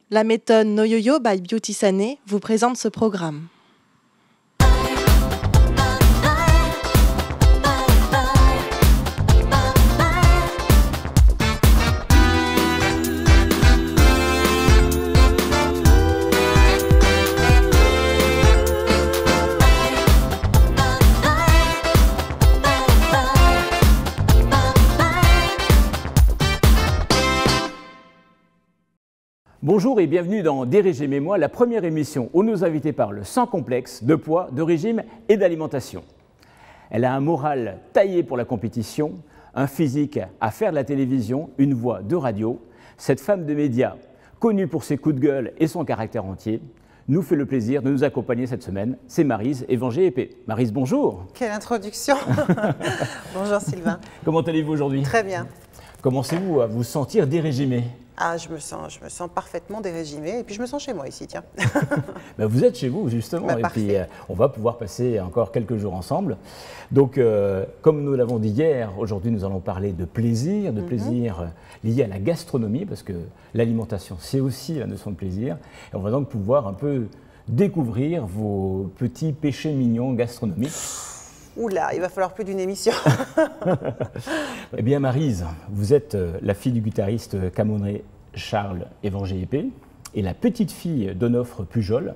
La méthode No Yo-Yo by Beauty Sané vous présente ce programme. Bonjour et bienvenue dans Des régimes et moi, la première émission où nos invités parlent sans complexe de poids, de régime et d'alimentation. Elle a un moral taillé pour la compétition, un physique à faire de la télévision, une voix de radio. Cette femme de médias, connue pour ses coups de gueule et son caractère entier, nous fait le plaisir de nous accompagner cette semaine. C'est Maryse Evanger-Épée. Maryse, bonjour. Quelle introduction. Bonjour Sylvain. Comment allez-vous aujourd'hui? Très bien. Commencez-vous à vous sentir dérégimé? Ah, je me sens parfaitement dérégimée et puis je me sens chez moi ici, tiens. Ben vous êtes chez vous justement et puis on va pouvoir passer encore quelques jours ensemble. Donc comme nous l'avons dit hier, aujourd'hui nous allons parler de plaisir lié à la gastronomie parce que l'alimentation c'est aussi la notion de plaisir. Et on va donc pouvoir un peu découvrir vos petits péchés mignons gastronomiques. Oula, il va falloir plus d'une émission. Eh bien Maryse, vous êtes la fille du guitariste camerounais Charles Evanger-Épée et la petite fille d'Onofre Pujol,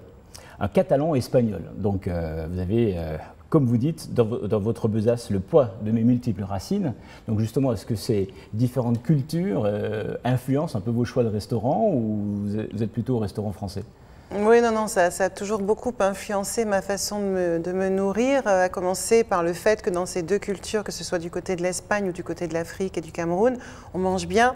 un catalan espagnol. Donc vous avez, comme vous dites, dans votre besace le poids de mes multiples racines. Donc justement, est-ce que ces différentes cultures influencent un peu vos choix de restaurant ou vous êtes plutôt au restaurant français ? Oui, non, ça a toujours beaucoup influencé ma façon de me nourrir, à commencer par le fait que dans ces deux cultures, que ce soit du côté de l'Espagne ou du côté de l'Afrique et du Cameroun, on mange bien.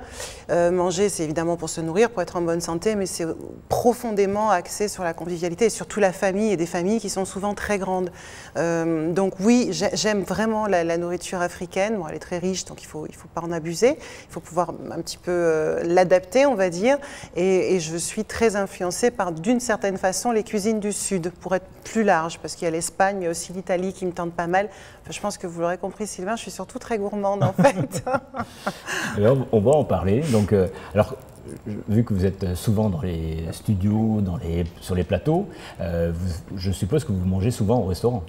Manger, c'est évidemment pour se nourrir, pour être en bonne santé, mais c'est profondément axé sur la convivialité et surtout la famille et des familles qui sont souvent très grandes. Donc oui, j'aime vraiment la nourriture africaine. Bon, elle est très riche, donc il faut pas en abuser. Il faut pouvoir un petit peu l'adapter, on va dire. Et je suis très influencée par, d'une certaine façon, les cuisines du Sud, pour être plus large, parce qu'il y a l'Espagne, il y a aussi l'Italie qui me tente pas mal. Enfin, je pense que vous l'aurez compris, Sylvain, je suis surtout très gourmande, en fait. Alors, on va en parler. Donc, alors, vu que vous êtes souvent dans les studios, sur les plateaux, je suppose que vous mangez souvent au restaurant.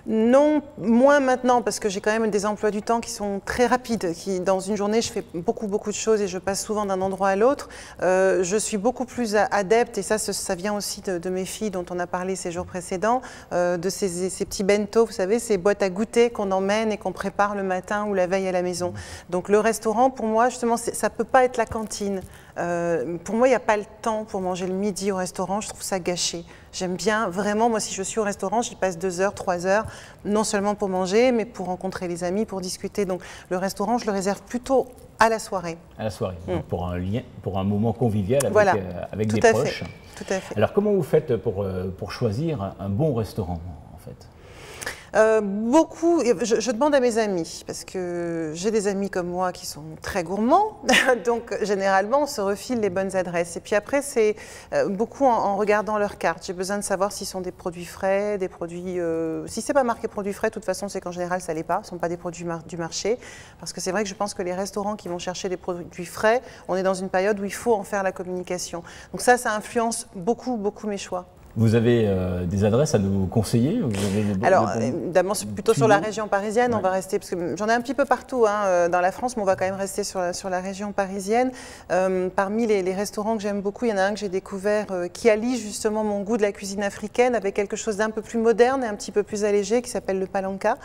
Non, moins maintenant, parce que j'ai quand même des emplois du temps qui sont très rapides. Dans une journée, je fais beaucoup de choses et je passe souvent d'un endroit à l'autre. Je suis beaucoup plus adepte, et ça vient aussi de mes filles dont on a parlé ces jours précédents, de ces petits bento, vous savez, ces boîtes à goûter qu'on emmène et qu'on prépare le matin ou la veille à la maison. Donc le restaurant, pour moi, justement, ça ne peut pas être la cantine. Pour moi, il n'y a pas le temps pour manger le midi au restaurant, je trouve ça gâché. J'aime bien, vraiment, moi, si je suis au restaurant, j'y passe 2 heures, 3 heures, non seulement pour manger, mais pour rencontrer les amis, pour discuter. Donc, le restaurant, je le réserve plutôt à la soirée. À la soirée, donc pour un lien, pour un moment convivial avec des proches. Tout à fait. Alors, comment vous faites pour choisir un bon restaurant, en fait ? Beaucoup, je demande à mes amis, parce que j'ai des amis comme moi qui sont très gourmands, donc généralement on se refile les bonnes adresses. Et puis après c'est beaucoup en regardant leurs cartes. J'ai besoin de savoir s'ils sont des produits frais, des produits... si c'est pas marqué produits frais, de toute façon c'est qu'en général ça l'est pas, ce ne sont pas des produits du marché. Parce que c'est vrai que je pense que les restaurants qui vont chercher des produits frais, on est dans une période où il faut en faire la communication. Donc ça influence beaucoup mes choix. Vous avez des adresses à nous conseiller? Alors, évidemment, plutôt sur la région parisienne, ouais. On va rester, parce que j'en ai un petit peu partout dans la France, mais on va quand même rester sur la région parisienne. Parmi les restaurants que j'aime beaucoup, il y en a un que j'ai découvert qui allie justement mon goût de la cuisine africaine avec quelque chose d'un peu plus moderne et un petit peu plus allégé, qui s'appelle le Palanca.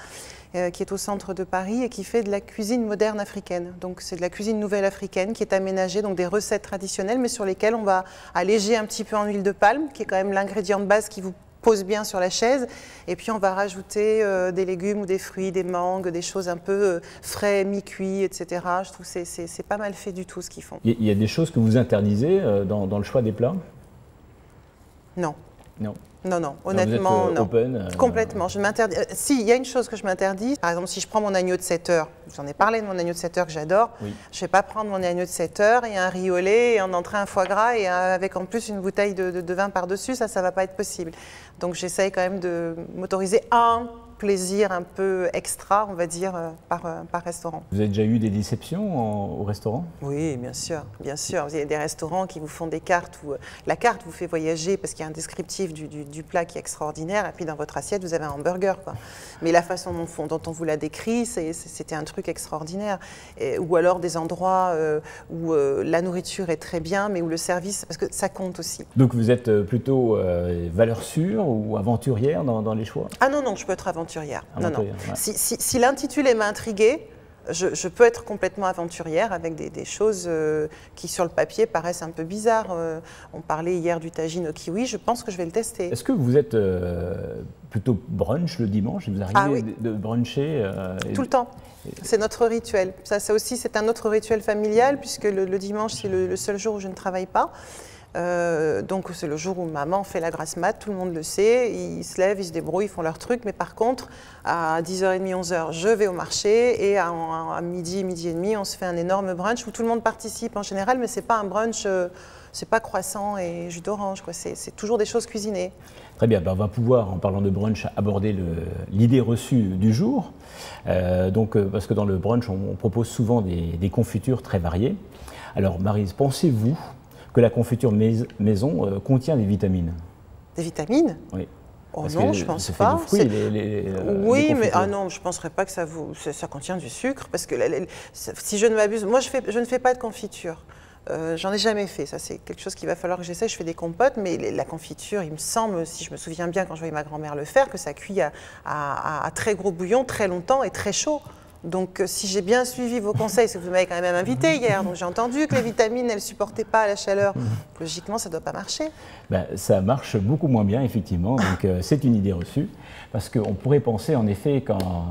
Qui est au centre de Paris et qui fait de la cuisine moderne africaine. Donc c'est de la cuisine nouvelle africaine qui est aménagée, donc des recettes traditionnelles, mais sur lesquelles on va alléger un petit peu en huile de palme, qui est quand même l'ingrédient de base qui vous pose bien sur la chaise. Et puis on va rajouter des légumes ou des fruits, des mangues, des choses un peu frais, mi-cuits, etc. Je trouve que c'est pas mal fait du tout ce qu'ils font. Il y a des choses que vous interdisez dans le choix des plats? Non. Non. Non, honnêtement, non. Complètement. Je m'interdis. Si, il y a une chose que je m'interdis. Par exemple, si je prends mon agneau de 7 heures, j'en ai parlé de mon agneau de 7 heures que j'adore, oui. Je ne vais pas prendre mon agneau de 7 heures et un riz au lait et en entrée un foie gras et avec en plus une bouteille de vin par-dessus, ça ne va pas être possible. Donc j'essaye quand même de m'autoriser un plaisir un peu extra, on va dire, par restaurant. Vous avez déjà eu des déceptions au restaurant? Oui, bien sûr, bien sûr. Il y a des restaurants qui vous font des cartes où la carte vous fait voyager parce qu'il y a un descriptif du plat qui est extraordinaire et puis dans votre assiette, vous avez un hamburger, quoi. Mais la façon dont on vous l'a décrit, c'était un truc extraordinaire. Ou alors des endroits où la nourriture est très bien, mais où le service, parce que ça compte aussi. Donc vous êtes plutôt valeur sûre ou aventurière dans les choix? Ah non, non, je peux être aventurière. Non, non. Ouais. Si l'intitulé m'a intriguée, je peux être complètement aventurière avec des choses qui, sur le papier, paraissent un peu bizarres. On parlait hier du tagine au kiwi, je pense que je vais le tester. Est-ce que vous êtes plutôt brunch le dimanche? Vous arrivez de bruncher tout le temps. C'est notre rituel. Ça aussi, c'est un autre rituel familial, puisque le dimanche, c'est le seul jour où je ne travaille pas. Donc c'est le jour où maman fait la grasse mat, tout le monde le sait, ils se lèvent, ils se débrouillent, ils font leur truc, mais par contre à 10h30, 11h, je vais au marché et à midi, midi et demi, on se fait un énorme brunch où tout le monde participe en général, mais c'est pas un brunch, c'est pas croissant et jus d'orange, c'est toujours des choses cuisinées. Très bien, on va pouvoir, en parlant de brunch, aborder l'idée reçue du jour. Parce que dans le brunch, on propose souvent des confitures très variées. Alors Maryse, pensez-vous que la confiture maison contient des vitamines? Des vitamines? Oui. Oh non, je ne pense pas. Fruits, oui, mais non, je ne penserais pas que ça contient du sucre, parce que si je ne m'abuse, moi je ne fais pas de confiture. J'en ai jamais fait, ça c'est quelque chose qu'il va falloir que j'essaie. Je fais des compotes, mais la confiture, il me semble, si je me souviens bien quand je voyais ma grand-mère le faire, que ça cuit à très gros bouillon, très longtemps et très chaud. Donc si j'ai bien suivi vos conseils, parce que vous m'avez quand même invité hier, donc j'ai entendu que les vitamines, elles ne supportaient pas la chaleur. Logiquement, ça ne doit pas marcher. Ça marche beaucoup moins bien, effectivement, donc c'est une idée reçue. Parce qu'on pourrait penser, en effet,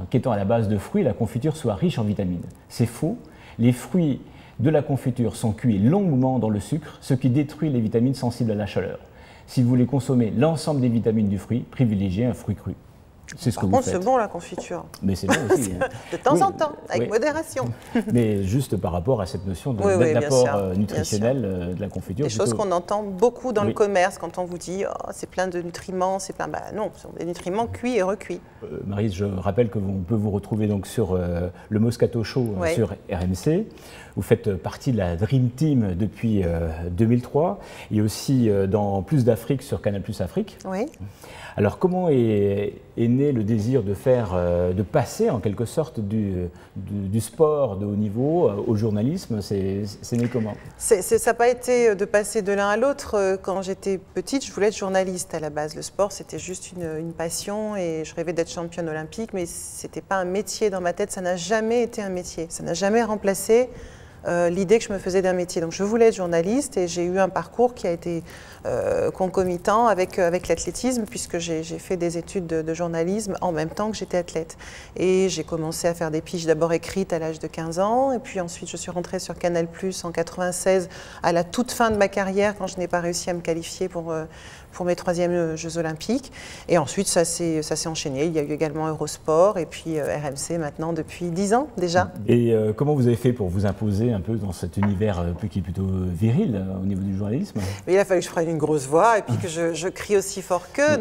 qu'étant à la base de fruits, la confiture soit riche en vitamines. C'est faux. Les fruits de la confiture sont cuits longuement dans le sucre, ce qui détruit les vitamines sensibles à la chaleur. Si vous voulez consommer l'ensemble des vitamines du fruit, privilégiez un fruit cru. C'est ce que vous faites. Par contre, c'est bon la confiture. Mais c'est bon aussi. De temps en temps, avec modération. Mais juste par rapport à cette notion d'apport nutritionnel de la confiture. Des choses qu'on entend beaucoup dans le commerce quand on vous dit oh, c'est plein de nutriments, c'est plein. Non, ce sont des nutriments cuits et recuits. Maryse, je rappelle qu'on peut vous retrouver donc sur le Moscato Show sur RMC. Vous faites partie de la Dream Team depuis 2003 et aussi dans Plus d'Afrique sur Canal Plus Afrique. Oui. Alors comment est né le désir de passer en quelque sorte du sport de haut niveau au journalisme? C'est né comment? Ça n'a pas été de passer de l'un à l'autre. Quand j'étais petite, je voulais être journaliste à la base. Le sport, c'était juste une passion et je rêvais d'être championne olympique, mais ce n'était pas un métier dans ma tête. Ça n'a jamais été un métier. Ça n'a jamais remplacé l'idée que je me faisais d'un métier. Donc je voulais être journaliste et j'ai eu un parcours qui a été concomitant avec l'athlétisme puisque j'ai fait des études de journalisme en même temps que j'étais athlète. Et j'ai commencé à faire des piges d'abord écrites à l'âge de 15 ans et puis ensuite je suis rentrée sur Canal Plus en 96 à la toute fin de ma carrière quand je n'ai pas réussi à me qualifier pour mes 3e Jeux Olympiques. Et ensuite ça s'est enchaîné. Il y a eu également Eurosport et puis RMC maintenant depuis 10 ans déjà. Et comment vous avez fait pour vous imposer un peu dans cet univers qui est plutôt viril au niveau du journalisme? Mais il a fallu que je prenne une grosse voix et puis que je crie aussi fort qu'eux.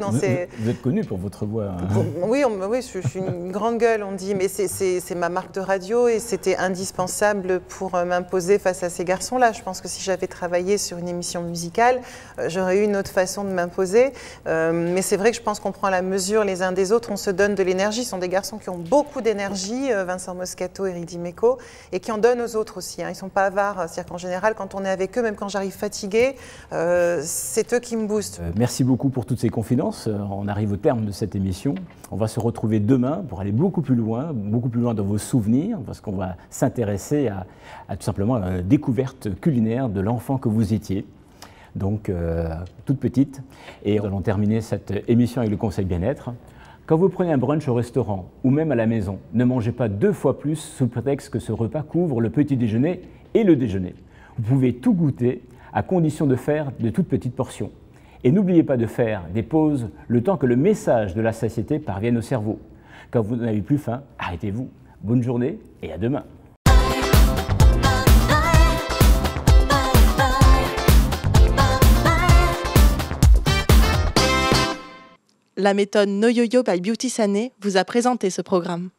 Vous êtes connu pour votre voix. Hein. Oui, je suis une grande gueule, on dit, mais c'est ma marque de radio et c'était indispensable pour m'imposer face à ces garçons-là. Je pense que si j'avais travaillé sur une émission musicale, j'aurais eu une autre façon de m'imposer. Mais c'est vrai que je pense qu'on prend la mesure les uns des autres, on se donne de l'énergie. Ce sont des garçons qui ont beaucoup d'énergie, Vincent Moscato, Éric Dimeco, et qui en donnent aux autres aussi. Hein. Ils ne sont pas avares. C'est-à-dire qu'en général, quand on est avec eux, même quand j'arrive fatiguée, c'est eux qui me boostent. Merci beaucoup pour toutes ces confidences. On arrive au terme de cette émission. On va se retrouver demain pour aller beaucoup plus loin dans vos souvenirs, parce qu'on va s'intéresser à tout simplement à la découverte culinaire de l'enfant que vous étiez. Donc, toute petite. Et nous allons terminer cette émission avec le conseil bien-être. Quand vous prenez un brunch au restaurant ou même à la maison, ne mangez pas 2 fois plus sous prétexte que ce repas couvre le petit déjeuner et le déjeuner. Vous pouvez tout goûter à condition de faire de toutes petites portions. Et n'oubliez pas de faire des pauses le temps que le message de la satiété parvienne au cerveau. Quand vous n'avez plus faim, arrêtez-vous. Bonne journée et à demain. La méthode No Yo-Yo by Beauty Sané vous a présenté ce programme.